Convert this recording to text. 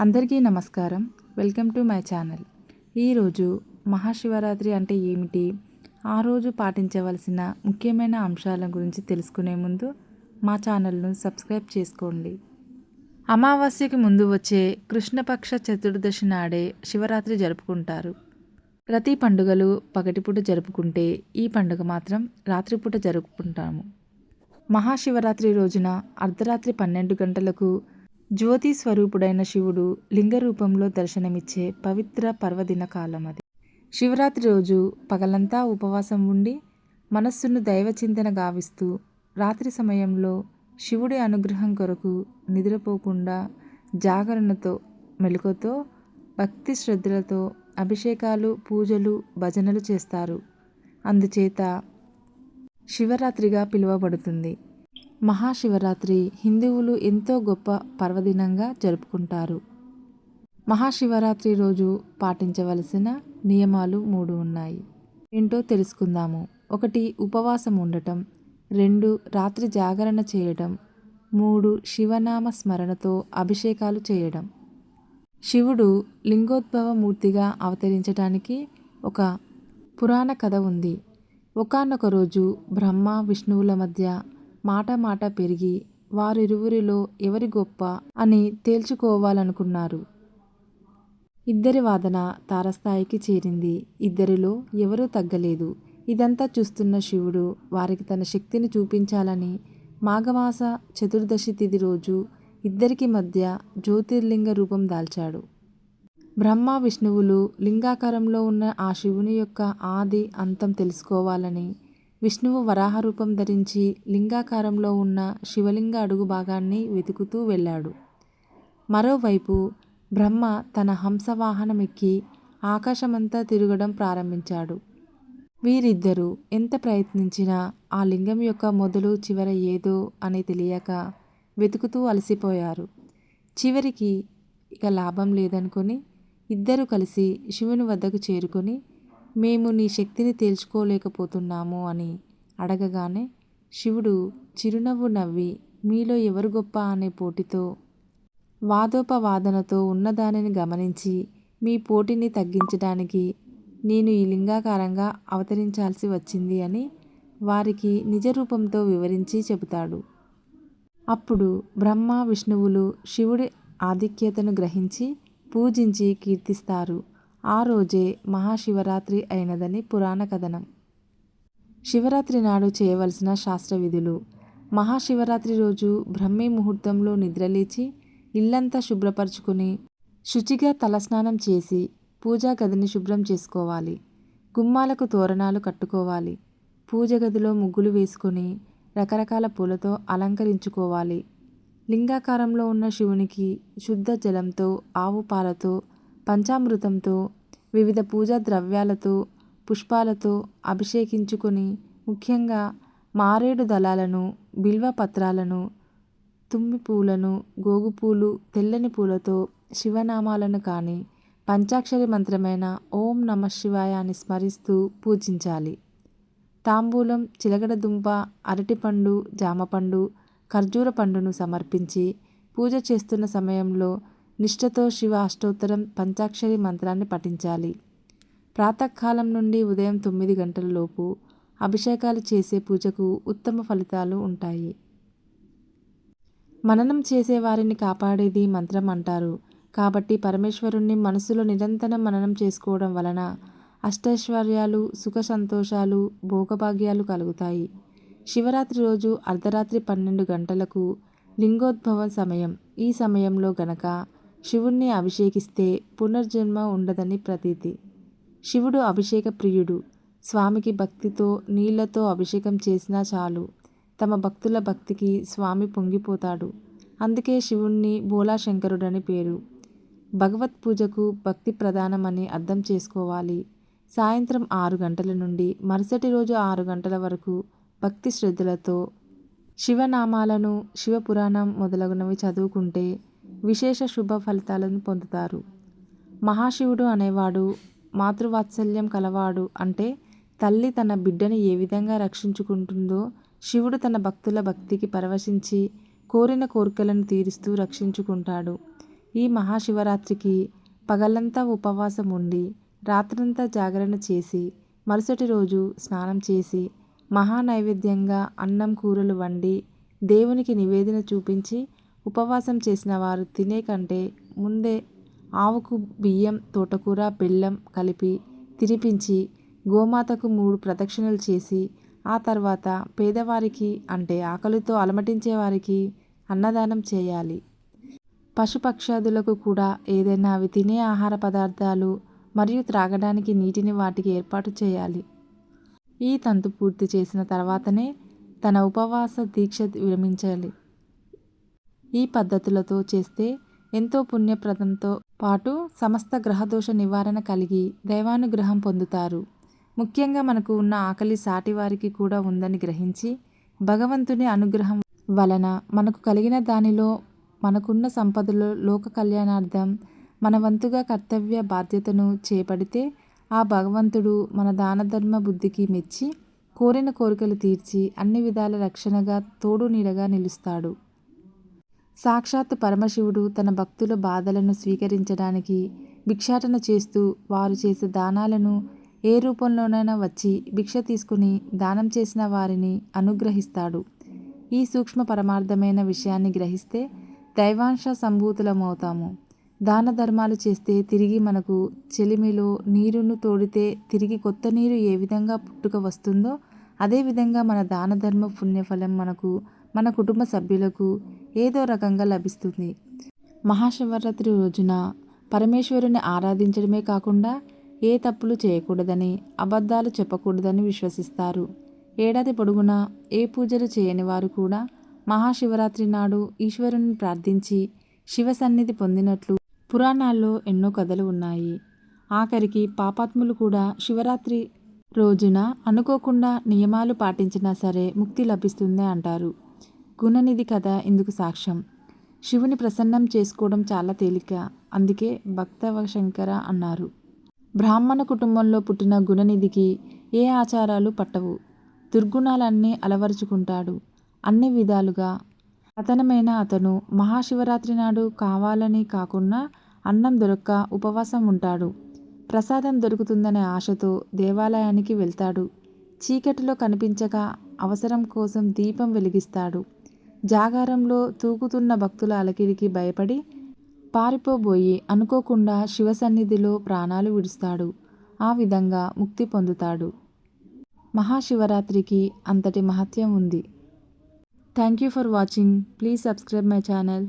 అందరికీ నమస్కారం. Welcome to my channel. ఈరోజు మహాశివరాత్రి అంటే ఏమిటి, ఆ రోజు పాటించవలసిన ముఖ్యమైన అంశాల గురించి తెలుసుకునే ముందు మా ఛానల్ను సబ్స్క్రైబ్ చేసుకోండి. అమావాస్యకి ముందు వచ్చే కృష్ణపక్ష చతుర్దశి నాడే శివరాత్రి జరుపుకుంటారు. ప్రతి పండుగలు పగటిపూట జరుపుకుంటే ఈ పండుగ మాత్రం రాత్రిపూట జరుపుకుంటాము. మహాశివరాత్రి రోజున అర్ధరాత్రి 12 గంటలకు జ్యోతి స్వరూపుడైన శివుడు లింగ రూపంలో దర్శనమిచ్చే పవిత్ర పర్వదిన కాలం అది. శివరాత్రి రోజు పగలంతా ఉపవాసం ఉండి మనస్సును దైవచింతన గావిస్తూ రాత్రి సమయంలో శివుడి అనుగ్రహం కొరకు నిద్రపోకుండా జాగరణతో మెలకువతో భక్తి శ్రద్ధలతో అభిషేకాలు పూజలు భజనలు చేస్తారు. అందుచేత శివరాత్రిగా పిలువబడుతుంది. మహాశివరాత్రి హిందువులు ఎంతో గొప్ప పర్వదినంగా జరుపుకుంటారు. మహాశివరాత్రి రోజు పాటించవలసిన నియమాలు 3 ఉన్నాయి. ఏంటో తెలుసుకుందాము. 1. ఉపవాసం ఉండటం. 2. రాత్రి జాగరణ చేయడం. 3. శివనామ స్మరణతో అభిషేకాలు చేయడం. శివుడు లింగోద్భవ మూర్తిగా అవతరించడానికి ఒక పురాణ కథ ఉంది. ఒకానొక రోజు బ్రహ్మ విష్ణువుల మధ్య మాట పెరిగి వారిరువురిలో ఎవరి గొప్ప అని తేల్చుకోవాలనుకున్నారు. ఇద్దరి వాదన తారస్థాయికి చేరింది. ఇద్దరిలో ఎవరూ తగ్గలేదు. ఇదంతా చూస్తున్న శివుడు వారికి తన శక్తిని చూపించాలని మాఘమాస చతుర్దశి తిథి రోజు ఇద్దరికి మధ్య జ్యోతిర్లింగ రూపం దాల్చాడు. బ్రహ్మ విష్ణువులు లింగాకారంలో ఉన్న ఆ శివుని యొక్క ఆది అంతం తెలుసుకోవాలని విష్ణువు వరాహ రూపం ధరించి లింగాకారంలో ఉన్న శివలింగ అడుగు భాగాన్ని వెతుకుతూ వెళ్ళాడు. మరోవైపు బ్రహ్మ తన హంసవాహనం ఎక్కి ఆకాశమంతా తిరగడం ప్రారంభించాడు. వీరిద్దరూ ఎంత ప్రయత్నించినా ఆ లింగం యొక్క మొదలు చివర ఏదో అని తెలియక వెతుకుతూ అలసిపోయారు. చివరికి ఇక లాభం లేదనుకొని ఇద్దరు కలిసి శివుని వద్దకు చేరుకొని, మేము నీ శక్తిని తేల్చుకోలేకపోతున్నాము అని అడగగానే శివుడు చిరునవ్వు నవ్వి మీలో ఎవరు గొప్ప అనే పోటీతో వాదోపవాదనతో ఉన్నదానిని గమనించి మీ పోటీని తగ్గించడానికి నేను ఈ లింగాకారంగా అవతరించాల్సి వచ్చింది అని వారికి నిజ రూపంతో వివరించి చెబుతాడు. అప్పుడు బ్రహ్మ విష్ణువులు శివుడి ఆధిక్యతను గ్రహించి పూజించి కీర్తిస్తారు. ఆ రోజే మహాశివరాత్రి అయినదని పురాణ కథనం. శివరాత్రి నాడు చేయవలసిన శాస్త్ర విధులు. మహాశివరాత్రి రోజు బ్రహ్మీ ముహూర్తంలో నిద్రలేచి ఇల్లంతా శుభ్రపరచుకుని శుచిగా తలస్నానం చేసి పూజా గదిని శుభ్రం చేసుకోవాలి. గుమ్మాలకు తోరణాలు కట్టుకోవాలి. పూజ గదిలో ముగ్గులు వేసుకొని రకరకాల పూలతో అలంకరించుకోవాలి. లింగాకారంలో ఉన్న శివునికి శుద్ధ జలంతో ఆవు పాలతో పంచామృతంతో వివిధ పూజా ద్రవ్యాలతో పుష్పాలతో అభిషేకించుకొని ముఖ్యంగా మారేడు దళాలను బిల్వ పత్రాలను తుమ్మి పూలను గోగుపూలు తెల్లని పూలతో శివనామాలను కానీ పంచాక్షరి మంత్రమైన ఓం నమః శివాయ అని స్మరిస్తూ పూజించాలి. తాంబూలం చిలగడ దుంప అరటిపండు జామపండు ఖర్జూర పండును సమర్పించి పూజ చేస్తున్న సమయంలో నిష్ఠతో శివ అష్టోత్తరం పంచాక్షరి మంత్రాన్ని పఠించాలి. ప్రాతకాలం నుండి ఉదయం 9 గంటల లోపు అభిషేకాలు చేసే పూజకు ఉత్తమ ఫలితాలు ఉంటాయి. మననం చేసే వారిని కాపాడేది మంత్రం అంటారు. కాబట్టి పరమేశ్వరుణ్ణి మనసులో నిరంతరం మననం చేసుకోవడం వలన అష్టైశ్వర్యాలు సుఖ సంతోషాలు భోగభాగ్యాలు కలుగుతాయి. శివరాత్రి రోజు అర్ధరాత్రి 12 గంటలకు లింగోద్భవం సమయం. ఈ సమయంలో గనక శివుణ్ణి అభిషేకిస్తే పునర్జన్మ ఉండదని ప్రతీతి. శివుడు అభిషేక ప్రియుడు. స్వామికి భక్తితో నీళ్లతో అభిషేకం చేసినా చాలు తమ భక్తుల భక్తికి స్వామి పొంగిపోతాడు. అందుకే శివుణ్ణి భోళాశంకరుడని పేరు. భగవత్ పూజకు భక్తి ప్రధానమని అర్థం చేసుకోవాలి. సాయంత్రం 6 గంటల నుండి మరుసటి రోజు 6 గంటల వరకు భక్తి శ్రద్ధలతో శివనామాలను శివపురాణం మొదలగునవి చదువుకుంటే విశేష శుభ ఫలితాలను పొందుతారు. మహాశివుడు అనేవాడు మాతృవాత్సల్యం కలవాడు. అంటే తల్లి తన బిడ్డని ఏ విధంగా రక్షించుకుంటుందో శివుడు తన భక్తుల భక్తికి పరవశించి కోరిన కోరికలను తీరుస్తూ రక్షించుకుంటాడు. ఈ మహాశివరాత్రికి పగలంతా ఉపవాసం ఉండి రాత్రంతా జాగరణ చేసి మరుసటి రోజు స్నానం చేసి మహానైవేద్యంగా అన్నం కూరలు వండి దేవునికి నివేదన చూపించి ఉపవాసం చేసిన వారు తినే కంటే ముందే ఆవుకు బియ్యం తోటకూర బెల్లం కలిపి తినిపించి గోమాతకు 3 ప్రదక్షిణలు చేసి ఆ తర్వాత పేదవారికి అంటే ఆకలితో అలమటించే వారికి అన్నదానం చేయాలి. పశుపక్షాదులకు కూడా ఏదైనా అవి తినే ఆహార పదార్థాలు మరియు త్రాగడానికి నీటిని వాటికి ఏర్పాటు చేయాలి. ఈ తంతు పూర్తి చేసిన తర్వాతనే తన ఉపవాస దీక్ష విరమించాలి. ఈ పద్ధతులతో చేస్తే ఎంతో పుణ్యప్రదంతో పాటు సమస్త గ్రహదోష నివారణ కలిగి దైవానుగ్రహం పొందుతారు. ముఖ్యంగా మనకు ఉన్న ఆకలి సాటి వారికి కూడా ఉందని గ్రహించి భగవంతుని అనుగ్రహం వలన మనకు కలిగిన దానిలో మనకున్న సంపదలో లోక కళ్యాణార్థం మన వంతుగా కర్తవ్య బాధ్యతను చేపడితే ఆ భగవంతుడు మన దానధర్మ బుద్ధికి మెచ్చి కోరిన కోరికలు తీర్చి అన్ని విధాల రక్షణగా తోడు నీడగా నిలుస్తాడు. సాక్షాత్తు పరమశివుడు తన భక్తుల బాధలను స్వీకరించడానికి భిక్షాటన చేస్తూ వారు చేసే దానాలను ఏ రూపంలోనైనా వచ్చి భిక్ష తీసుకుని దానం చేసిన వారిని అనుగ్రహిస్తాడు. ఈ సూక్ష్మ పరమార్థమైన విషయాన్ని గ్రహిస్తే దైవాంశ సంభూతులమవుతాము. దాన ధర్మాలు చేస్తే తిరిగి మనకు చెలిమిలో నీరును తోడితే తిరిగి కొత్త నీరు ఏ విధంగా పుట్టుక వస్తుందో అదేవిధంగా మన దాన ధర్మ పుణ్యఫలం మనకు మన కుటుంబ సభ్యులకు ఏదో రకంగా లభిస్తుంది. మహాశివరాత్రి రోజున పరమేశ్వరుని ఆరాధించడమే కాకుండా ఏ తప్పులు చేయకూడదని అబద్ధాలు చెప్పకూడదని విశ్వసిస్తారు. ఏడాది పొడుగునా ఏ పూజలు చేయని వారు కూడా మహాశివరాత్రి నాడు ఈశ్వరుని ప్రార్థించి శివ సన్నిధి పొందినట్లు పురాణాల్లో ఎన్నో కథలు ఉన్నాయి. ఆఖరికి పాపాత్ములు కూడా శివరాత్రి రోజున అనుకోకుండా నియమాలు పాటించినా సరే ముక్తి లభిస్తుంది అంటారు. గుణనిధి కథ ఇందుకు సాక్ష్యం. శివుని ప్రసన్నం చేసుకోవడం చాలా తేలిక, అందుకే భక్తవశంకర అన్నారు. బ్రాహ్మణ కుటుంబంలో పుట్టిన గుణనిధికి ఏ ఆచారాలు పట్టవు. దుర్గుణాలన్నీ అలవరుచుకుంటాడు. అన్ని విధాలుగా పతనమైన అతను మహాశివరాత్రి నాడు కావాలని కాకుండా అన్నం దొరక్క ఉపవాసం ఉంటాడు. ప్రసాదం దొరుకుతుందనే ఆశతో దేవాలయానికి వెళ్తాడు. చీకటిలో కనిపించక అవసరం కోసం దీపం వెలిగిస్తాడు. జాగారంలో తూగుతున్న భక్తుల అలకిడికి భయపడి పారిపోబోయి అనుకోకుండా శివసన్నిధిలో ప్రాణాలు విడుస్తాడు. ఆ విధంగా ముక్తి పొందుతాడు. మహాశివరాత్రికి అంతటి మహత్యం ఉంది. Thank you for watching. Please subscribe my channel.